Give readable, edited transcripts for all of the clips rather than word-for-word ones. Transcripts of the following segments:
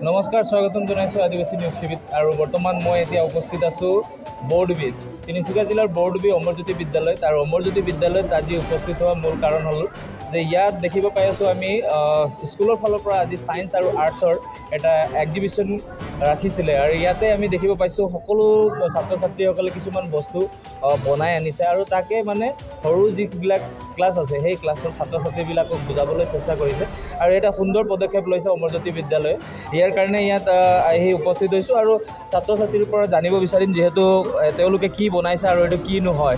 নমস্কাৰ স্বাগতম জনাইছোঁ আদিবাসী নিউজ টিভিত আৰু বৰ্তমান মই এতিয়া উপস্থিত আছোঁ বৰডুবিত তিনিচুকীয়া জিলাৰ বৰডুবি অমৰজ্যোতি বিদ্যালয়ত আৰু অমৰজ্যোতি বিদ্যালয়ত আজি উপস্থিত হোৱা মূল কাৰণ হ'ল যে ইয়াত দেখিব পাই আছোঁ আমি স্কুলৰ ফালৰ পৰা আজি ছায়েন্স আৰু আৰ্টছৰ এটা এক্সিবিশ্যন ৰাখিছিলে আৰু ইয়াতে আমি দেখিব পাইছোঁ সকলো ছাত্ৰ ছাত্ৰীসকলে কিছুমান বস্তু বনাই আনিছে আৰু তাকে মানে সৰু যিবিলাক ক্লাছ আছে সেই ক্লাছৰ ছাত্ৰ ছাত্ৰীবিলাকক বুজাবলৈ চেষ্টা কৰিছে আৰু এটা সুন্দৰ পদক্ষেপ লৈছে অমৰজ্যোতি বিদ্যালয়ে ইয়াৰ কাৰণে ইয়াত আহি উপস্থিত হৈছোঁ আৰু ছাত্ৰ ছাত্ৰীৰ পৰা জানিব বিচাৰিম যিহেতু তেওঁলোকে কি বনাইছে আৰু এইটো কি নহয়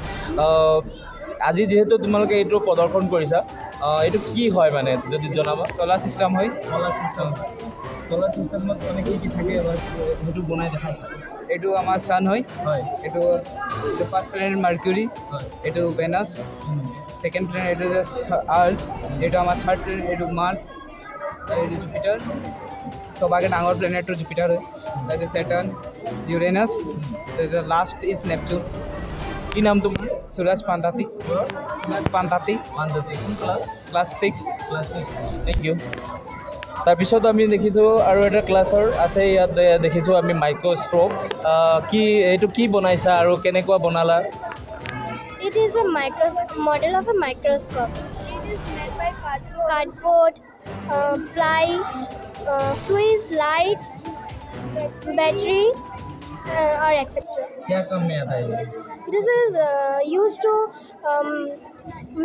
আজি যেহেতু তোমালোকে এইটো প্ৰদৰ্শন কৰিছা এইটো কি হয় মানে যদি জনাবা সোলাৰ চিষ্টেম হয় সোলাৰ চিষ্টেমত মানে কি থাকে সেইটো বনাই দেখাইছা এইটো আমাৰ ছান হয় হয় এইটো ফাৰ্ষ্ট প্লেনেট মাৰ্কিউৰি হয় এইটো ভেনাছ সেকেন্ড প্লেনেট এইটো আৰ্থ এইটো আমাৰ থাৰ্ড প্লেনেট এইটো মাৰ্চ এইটো জুপিটাৰ সবাগে ডাঙৰ প্লেনেটটো জুপিটাৰ হয় তাৰপিছত সেটাৰ্ণ ইউৰেনাছ তাৰপিছত লাষ্ট ইজ নেপচুন কি নাম তোমাৰ সুৰজ পান্তাতি কোন ক্লাছ ক্লাছ 6 থেংক ইউ তাৰপিছত আমি দেখিছোঁ আৰু এটা ক্লাছৰ আছে ইয়াত দেখিছোঁ আমি মাইক্ৰস্কোপ কি এইটো কি বনাইছা আৰু কেনেকুৱা বনালা It is a model of a microscope. It is made by cardboard, ply, switch, light, battery, or etc. क्या काम में आता है ये This is used to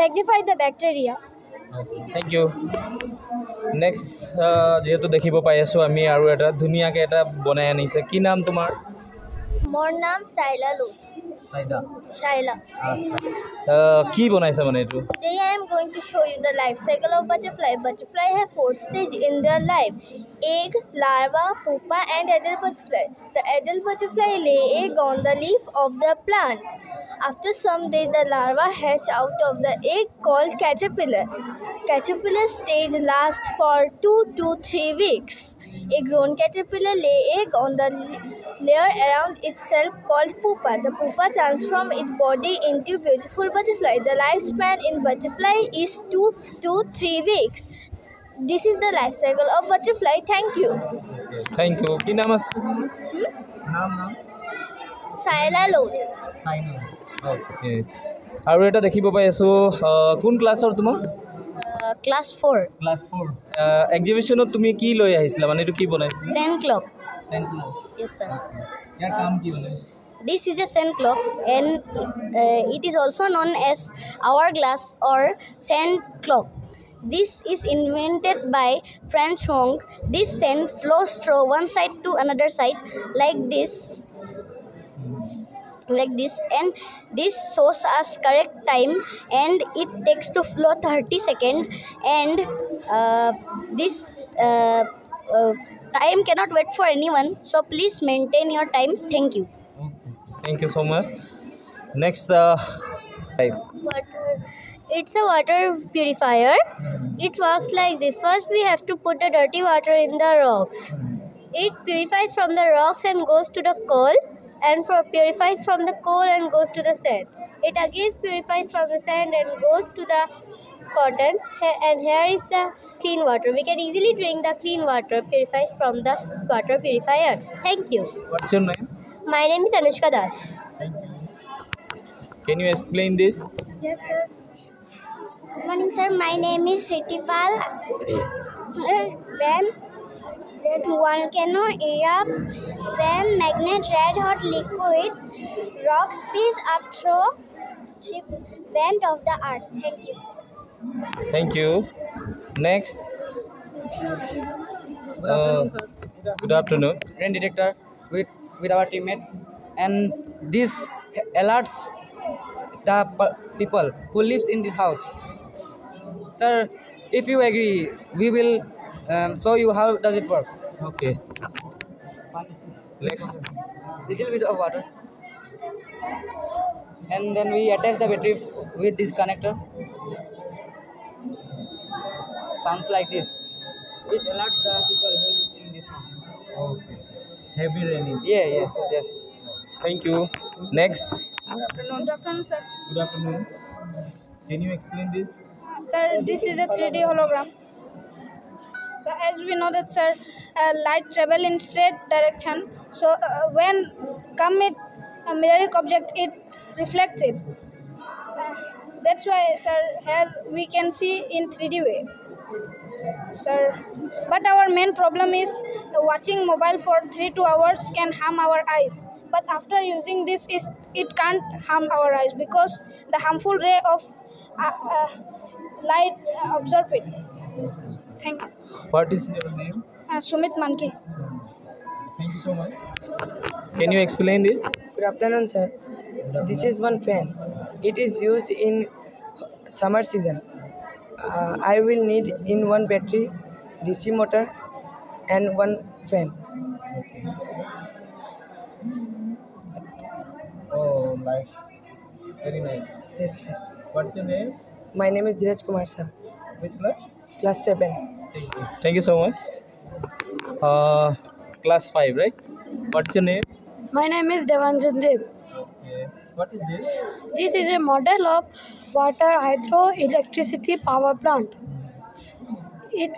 magnify the bacteria. Thank you next যেহেতু দেখিব পাই আছোঁ আমি আৰু এটা ধুনীয়াকৈ এটা বনাই আনিছে কি নাম তোমাৰ More name Shaila Lut. Shaila. কি বনাইছা মানে এইটো Today I am going to show you the life cycle of butterfly. Butterfly have 4 stages in their life: egg, larva, pupa, and adult butterfly. The adult butterfly lay egg on the leaf of the plant. After some days, the larva hatch out of the egg called caterpillar. Caterpillar stage lasts for 2 to 3 weeks. A grown caterpillar lay egg on the layer around itself called pupa. The pupa transforms its body into beautiful butterfly. The lifespan in butterfly is 2 to 3 weeks. This is the life cycle of butterfly. Thank you. Thank you কি নাম আছে নাম Shaila Lod. Okay আৰু এটা দেখিব পাই আছোঁ কোন ক্লাছৰ তোমাৰ Class 4. ক্লাছ 4 এক্সিবিশ্যনত তুমি কি লৈ আহিছিলা মানে এইটো কি বনাইছা Sand clock. Yes, sir. ইয়াৰ কাম কি মানে This is a sand clock, and it is also known as hourglass or sand clock. This is invented by French monk. This sand flows through one side to another side like this, and this shows us correct time, and it takes to flow 30 seconds, and this time cannot wait for anyone, so please maintain your time. Thank you. Thank you so much. Next, Water. It's a water purifier. It works like this. First, we have to put the dirty water in the rocks. It purifies from the rocks and goes to the coal, and purifies from the coal and goes to the sand. It again purifies from the sand and goes to the cotton. And here is the clean water. We can easily drink the clean water purified from the water purifier. Thank you. what's your name? My name is Anushka Das. Can you explain this? Yes, sir. Good morning, sir. My name is Sitipal. When volcano erupt, when magnet red hot liquid rocks piece up through strip vent of the earth. Thank you. Thank you. Next. Good afternoon. Rain detector with our teammates, and this alerts the people who lives in this house. Sir, if you agree, we will show you how does it work. Okay. Next. Little bit of water, and then we attach the battery with this connector. Sounds like this, which alerts the people who lives in this house. Okay. Heavy raining. Yes. Thank you. Next. Good afternoon, sir. Good afternoon. Can you explain this? Sir, this is a 3D hologram. So as we know that, sir, light travel in straight direction. So when come it a mirroring object, it reflects it. That's why, sir, here we can see in 3D way, sir. But our main problem is watching mobile for 3 to 2 hours can harm our eyes. But after using this, it can't harm our eyes because the harmful ray of light absorb it. Thank you. What is your name? Sumit Manki. Thank you so much. Can you explain this? Good afternoon, sir. This is one fan. It is used in summer season. I will need in one battery, DC motor, and one fan. Oh, like very nice. Yes, sir. What's your name? My name is Dheeraj Kumar, sir. Which class? Class 7. Thank you so much. Class 5, right? What's your name? My name is Devanjan Dev. Okay. What is this? This is a model of water hydroelectricity power plant. It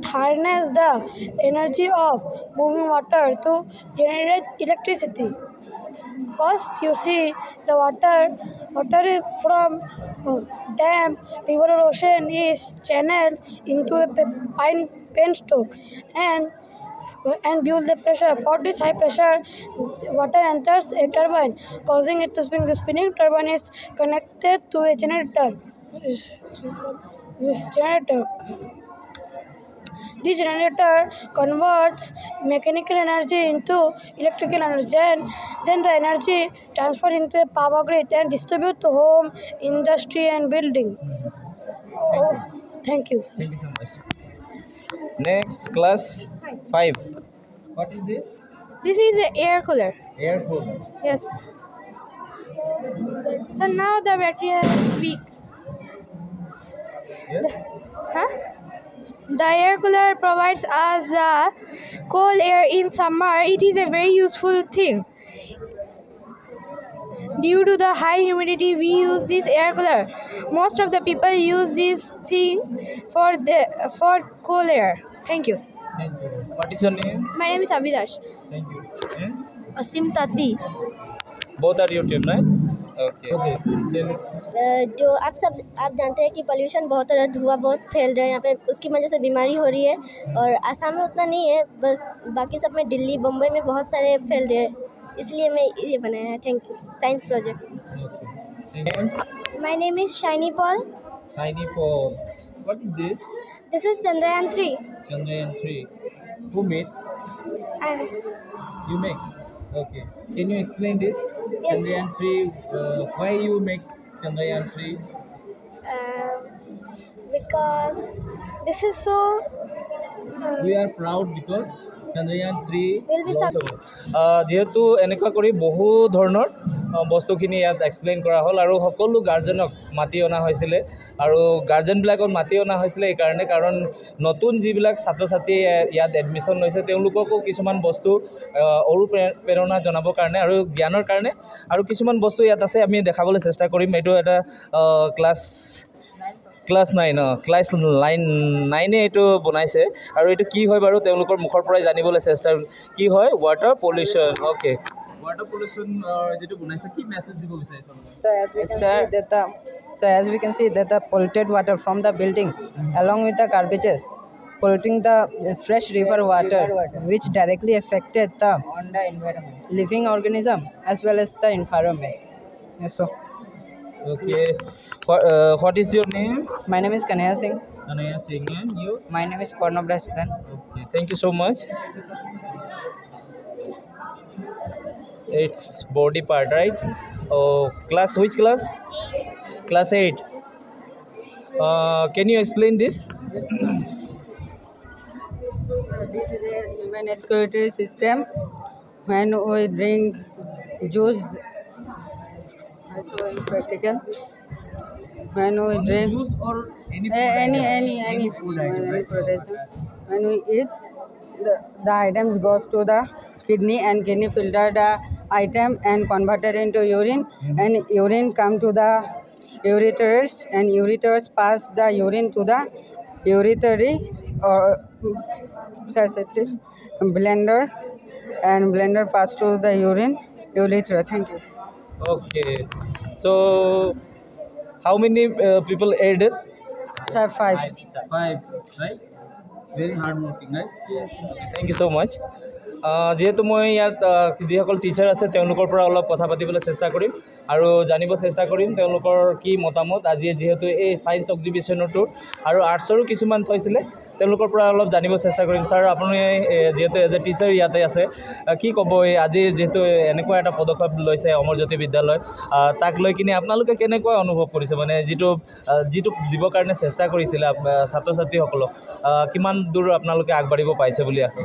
harnesses the energy of moving water to generate electricity. First, you see the water from dam, river or ocean is channeled into a penstock and due to the pressure. For this high pressure, water enters a turbine, causing it to spin. The spinning turbine is connected to a generator. The generator converts mechanical energy into electrical energy. Then the energy transferred into a power grid and distributed to home, industry, and buildings. Thank you. Thank you so much. Next, class 5. What is this? This is an air cooler. Air cooler. Yes. So now the battery is weak. Yes? Huh? The air cooler provides us the cold air in summer. It is a very useful thing. Due to the high humidity, we use this air cooler. Most of the people use this thing for cold air. Thank you. Thank you. What is your name? My name is Abhilash. Thank you. And Asim Tati. both are your team, right? Okay. Then जो आप जानते हैं कि pollution बहुत हो रहा है, धुआं बहुत फैल रहा है यहाँ पे, उसकी वजह से बीमारी हो रही है। और आसाम में उतना नहीं है, बस बाकी सब में दिल्ली बम्बई में बहुत सारे फैल रहे हैं, इसलिए मैं ये बनाया है। Thank you. Science project. My name is shiny Paul. Shiny Paul. What is this? This is Chandrayaan 3 Chandrayaan 3. Who made? And You make. Okay. Can you explain this? Yes. Chandrayaan 3. Why you make Chandrayaan 3? Because this is so We are proud because Chandrayaan 3 Will be যিহেতু এনেকুৱা কৰি বহু ধৰণৰ বস্তুখিনি ইয়াত explain কৰা হ'ল আৰু সকলো গাৰ্জেনক মাতি অনা হৈছিলে আৰু গাৰ্জেনবিলাকক মাতি অনা হৈছিলে এইকাৰণে কাৰণ নতুন যিবিলাক ছাত্ৰ ছাত্ৰীয়ে ইয়াত এডমিশ্যন লৈছে তেওঁলোককো কিছুমান বস্তু অনুপ্ৰেৰণা জনাবৰ কাৰণে আৰু জ্ঞানৰ কাৰণে আৰু কিছুমান বস্তু ইয়াত আছে আমি দেখাবলৈ চেষ্টা কৰিম। এইটো এটা ক্লাছ 9 ক্লাছ 9 এইটো বনাইছে আৰু এইটো কি হয় বাৰু তেওঁলোকৰ মুখৰ পৰাই জানিবলৈ চেষ্টা কি হয় water pollution. Okay, water pollution যেটো বনাইছে কি মেছেজ দিব বিচাৰিছে? As we can see that the polluted water from the building along with the garbages polluting the fresh river water which directly affected the living organism as well as the environment. Yes, so Okay. What is your name? my name is Kanhaiya Singh. Anaya Singh, and you? My name is Kornab Restaurant. Okay, thank you so much. It's body part, right? Oh, which class? Class 8. Can you explain this? This is a human excretory system. When we drink juice, also in practical. When we drink Juice or any any food item, any right? production, when we eat, the items goes to the kidney and kidney filter the item and converted into urine, and urine come to the ureters and ureters pass the urine to the urethry or blender, and blender pass through the urethra. Thank you. Okay. So, how many people aided? Sir, 5. 5, right? Very hard working, right? Yes. Thank you so much. যিহেতু মই ইয়াত যিসকল teacher আছে তেওঁলোকৰ পৰা অলপ কথা পাতিবলৈ চেষ্টা কৰিম আৰু জানিব চেষ্টা কৰিম তেওঁলোকৰ কি মতামত আজি যিহেতু এই ছায়েন্স এক্সিবিশ্যনটোত আৰু আৰ্টছৰো কিছুমান থৈছিলে তেওঁলোকৰ পৰা অলপ জানিব চেষ্টা কৰিম। ছাৰ, আপুনি যিহেতু এজ এ টিচাৰ ইয়াতে আছে, কি ক'ব আজি যিহেতু এনেকুৱা এটা পদক্ষেপ লৈছে অমৰজ্যোতি বিদ্যালয়, তাক লৈ কিনে আপোনালোকে কেনেকুৱা অনুভৱ কৰিছে? মানে যিটো দিবৰ কাৰণে চেষ্টা কৰিছিলে ছাত্ৰ ছাত্ৰীসকলক, কিমান দূৰ আপোনালোকে আগবাঢ়িব পাইছে বুলি আশা?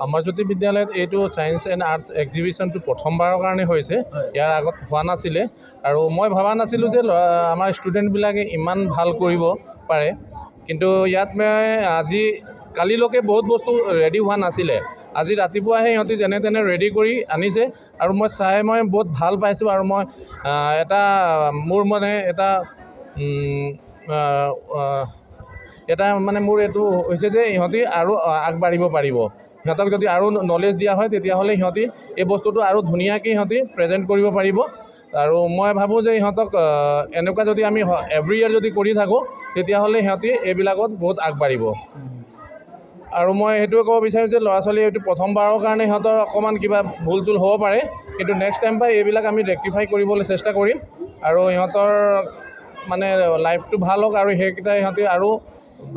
অমৰজ্যোতি বিদ্যালয়ত এইটো ছায়েন্স এণ্ড আৰ্টছ এক্সিবিশ্যনটো প্ৰথমবাৰৰ কাৰণে হৈছে, ইয়াৰ আগত হোৱা নাছিলে আৰু মই ভবা নাছিলোঁ যে আমাৰ ষ্টুডেণ্টবিলাকে ইমান ভাল কৰিব পাৰে। কিন্তু ইয়াত মই আজি কালিলৈকে বহুত বস্তু ৰেডি হোৱা নাছিলে, আজি ৰাতিপুৱাহে সিহঁতি যেনে তেনে ৰেডি কৰি আনিছে আৰু মই চাই বহুত ভাল পাইছোঁ আৰু মই মোৰ মোৰ এইটো হৈছে যে ইহঁতি আৰু আগবাঢ়িব পাৰিব। সিহঁতক যদি আৰু নলেজ দিয়া হয় তেতিয়াহ'লে সিহঁতি এই বস্তুটো আৰু ধুনীয়াকৈ সিহঁতি প্ৰেজেণ্ট কৰিব পাৰিব আৰু মই ভাবোঁ যে সিহঁতক এনেকুৱা যদি আমি এভৰি ইয়াৰ যদি কৰি থাকোঁ তেতিয়াহ'লে সিহঁতি এইবিলাকত বহুত আগবাঢ়িব। আৰু মই সেইটোৱে ক'ব বিচাৰোঁ যে ল'ৰা ছোৱালী এইটো প্ৰথমবাৰৰ কাৰণে সিহঁতৰ অকণমান কিবা ভুল চুল হ'ব পাৰে, কিন্তু নেক্সট টাইম পৰা এইবিলাক আমি ৰেক্টিফাই কৰিবলৈ চেষ্টা কৰিম আৰু সিহঁতৰ মানে লাইফটো ভাল হওক আৰু সেইকেইটা সিহঁতি আৰু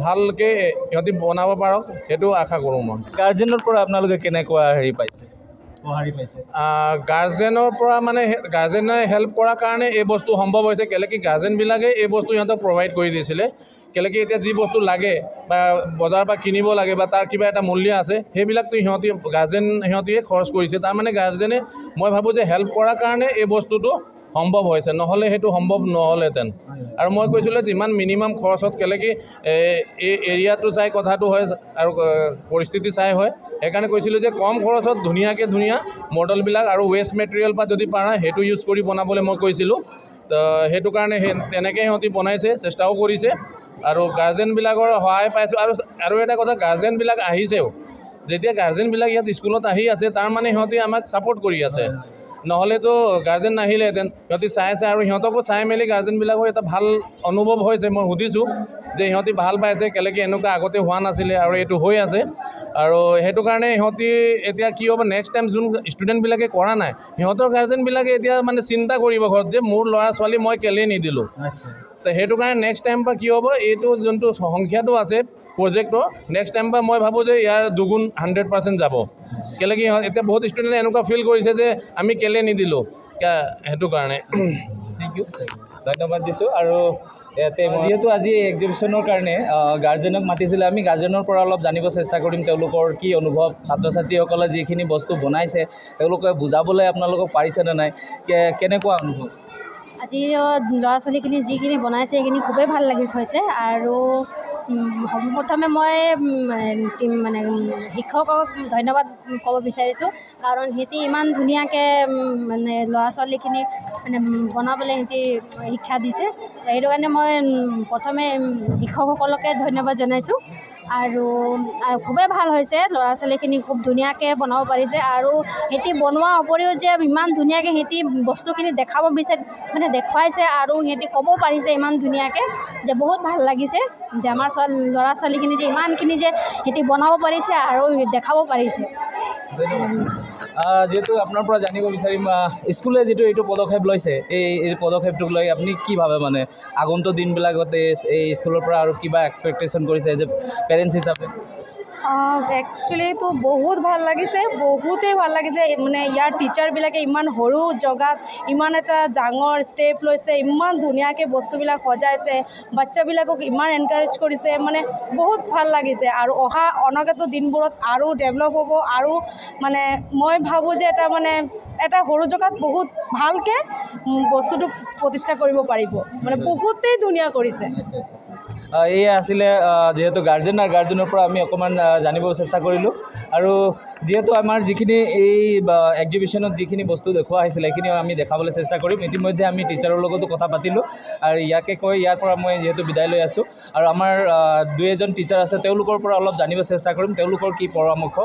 ভালকৈ সিহঁতি বনাব পাৰক, সেইটো আশা কৰোঁ মই। গাৰ্জেনৰ পৰা আপোনালোকে কেনেকুৱা পাইছে? গাৰ্জেনৰ পৰা মানে গাৰ্জেনে হেল্প কৰাৰ কাৰণে এই বস্তু সম্ভৱ হৈছে, কেলৈ কি গাৰ্জেনবিলাকে এই বস্তু সিহঁতক প্ৰভাইড কৰি দিছিলে। কেলৈ কি এতিয়া যি বস্তু লাগে বা বজাৰৰ পৰা কিনিব লাগে বা তাৰ কিবা এটা মূল্য আছে সেইবিলাকতো সিহঁতিয়ে খৰচ কৰিছে। তাৰমানে গাৰ্জেনে মই ভাবোঁ যে হেল্প কৰাৰ কাৰণে এই বস্তুটো সম্ভৱ হৈছে, নহ'লে সেইটো সম্ভৱ নহ'লহেঁতেন। আৰু মই কৈছিলোঁ যে ইমান মিনিমাম খৰচত, কেলৈ কি এই এৰিয়াটো চাই কথাটো হয় আৰু পৰিস্থিতি চাই হয়, সেইকাৰণে কৈছিলোঁ যে কম খৰচত ধুনীয়া মডেলবিলাক আৰু ৱেষ্ট মেটেৰিয়েল পৰা যদি পাৰা সেইটো ইউজ কৰি বনাবলৈ মই কৈছিলোঁ। তো সেইটো কাৰণে তেনেকৈ সিহঁতি বনাইছে, চেষ্টাও কৰিছে আৰু গাৰ্জেনবিলাকৰ সহায় পাইছোঁ। আৰু এটা কথা, গাৰ্জেনবিলাক আহিছেও, যেতিয়া গাৰ্জেনবিলাক ইয়াত স্কুলত আহি আছে তাৰমানে সিহঁতি আমাক ছাপোৰ্ট কৰি আছে, নহ'লেতো গাৰ্জেন নাহিলেহেঁতেন। সিহঁতি চাই আৰু সিহঁতকো চাই মেলি গাৰ্জেনবিলাকৰ এটা ভাল অনুভৱ হৈছে। মই সুধিছোঁ যে সিহঁতি ভাল পাইছে, কেলৈ কি এনেকুৱা আগতে হোৱা নাছিলে আৰু এইটো হৈ আছে আৰু সেইটো কাৰণে সিহঁতি এতিয়া কি হ'ব, নেক্সট টাইম যোন ষ্টুডেণ্টবিলাকে কৰা নাই সিহঁতৰ গাৰ্জেনবিলাকে এতিয়া মানে চিন্তা কৰিব ঘৰত যে মোৰ ল'ৰা ছোৱালী মই কেলৈ নিদিলোঁ। তো সেইটো কাৰণে নেক্সট টাইম পৰা কি হ'ব, এইটো যোনটো সংখ্যাটো আছে প্ৰজেক্টৰ, নেক্সট টাইম পৰা মই ভাবোঁ যে ইয়াৰ দুগুণ 100% যাব। কেলৈ কি এতিয়া বহুত ষ্টুডেণ্টে এনেকুৱা ফিল কৰিছে যে আমি কেলৈ নিদিলোঁ, সেইটো কাৰণে। থেংক ইউ, ধন্যবাদ দিছোঁ। আৰু ইয়াতে যিহেতু আজি এক্সিবিশ্যনৰ কাৰণে গাৰ্জেনক মাতিছিলে, আমি গাৰ্জেনৰ পৰা অলপ জানিব চেষ্টা কৰিম তেওঁলোকৰ কি অনুভৱ, ছাত্ৰ ছাত্ৰীসকলে যিখিনি বস্তু বনাইছে তেওঁলোকে বুজাবলৈ আপোনালোকক পাৰিছেনে নাই, কেনেকুৱা অনুভৱ? আজি ল'ৰা ছোৱালীখিনি যিখিনি বনাইছে সেইখিনি খুবেই ভাল হৈছে। আৰু প্ৰথমে মই মানে শিক্ষকক ধন্যবাদ ক'ব বিচাৰিছোঁ, কাৰণ সিহঁতি ইমান ধুনীয়াকৈ মানে ল'ৰা ছোৱালীখিনিক মানে বনাবলৈ সিহঁতি শিক্ষা দিছে। সেইটো কাৰণে মই প্ৰথমে শিক্ষকসকলকে ধন্যবাদ জনাইছোঁ। আৰু খুবেই ভাল হৈছে, ল'ৰা ছোৱালীখিনি খুব ধুনীয়াকৈ বনাব পাৰিছে আৰু সিহঁতি বনোৱাৰ উপৰিও যে ইমান ধুনীয়াকৈ সিহঁতি বস্তুখিনি দেখুৱাইছে আৰু সিহঁতি ক'ব পাৰিছে ইমান ধুনীয়াকৈ যে বহুত ভাল লাগিছে যে আমাৰ ল'ৰা ছোৱালীখিনি যে ইমানখিনি যে সিহঁতি বনাব পাৰিছে আৰু দেখাব পাৰিছে। যিহেতু আপোনাৰ পৰা জানিব বিচাৰিম, স্কুলে যিটো এইটো পদক্ষেপ লৈছে, এই পদক্ষেপটোক লৈ আপুনি কি ভাবে? মানে আগন্তুক দিনবিলাকত এই স্কুলৰ পৰা আৰু কিবা এক্সপেক্টেশ্যন কৰিছে যে পেৰেণ্টছ হিচাপে? একচুৱেলিটো বহুত ভাল লাগিছে, বহুতেই ভাল লাগিছে। মানে ইয়াৰ টিচাৰবিলাকে ইমান সৰু জেগাত ইমান এটা ডাঙৰ ষ্টেপ লৈছে, ইমান ধুনীয়াকৈ বস্তুবিলাক সজাইছে, বাচ্চাবিলাকক ইমান এনকাৰেজ কৰিছে, মানে বহুত ভাল লাগিছে। আৰু অনাগত দিনবোৰত আৰু ডেভেলপ হ'ব আৰু মানে মই ভাবোঁ যে এটা সৰু জেগাত বহুত ভালকৈ বস্তুটো প্ৰতিষ্ঠা কৰিব পাৰিব, মানে বহুতেই ধুনীয়া কৰিছে। এয়া আছিলে যিহেতু গাৰ্জেনৰ পৰা আমি অকণমান জানিব চেষ্টা কৰিলোঁ আৰু যিহেতু আমাৰ যিখিনি এই এক্সিবিশ্যনত যিখিনি বস্তু দেখুওৱা হৈছিলে সেইখিনি আমি দেখাবলৈ চেষ্টা কৰিম ইতিমধ্যে আমি টিচাৰৰ লগতো কথা পাতিলোঁ আৰু ইয়াকে কৈ ইয়াৰ পৰা মই যিহেতু বিদায় লৈ আছোঁ আৰু আমাৰ 2 এজন টিচাৰ আছে তেওঁলোকৰ পৰা অলপ জানিব চেষ্টা কৰিম তেওঁলোকৰ কি পৰামৰ্শ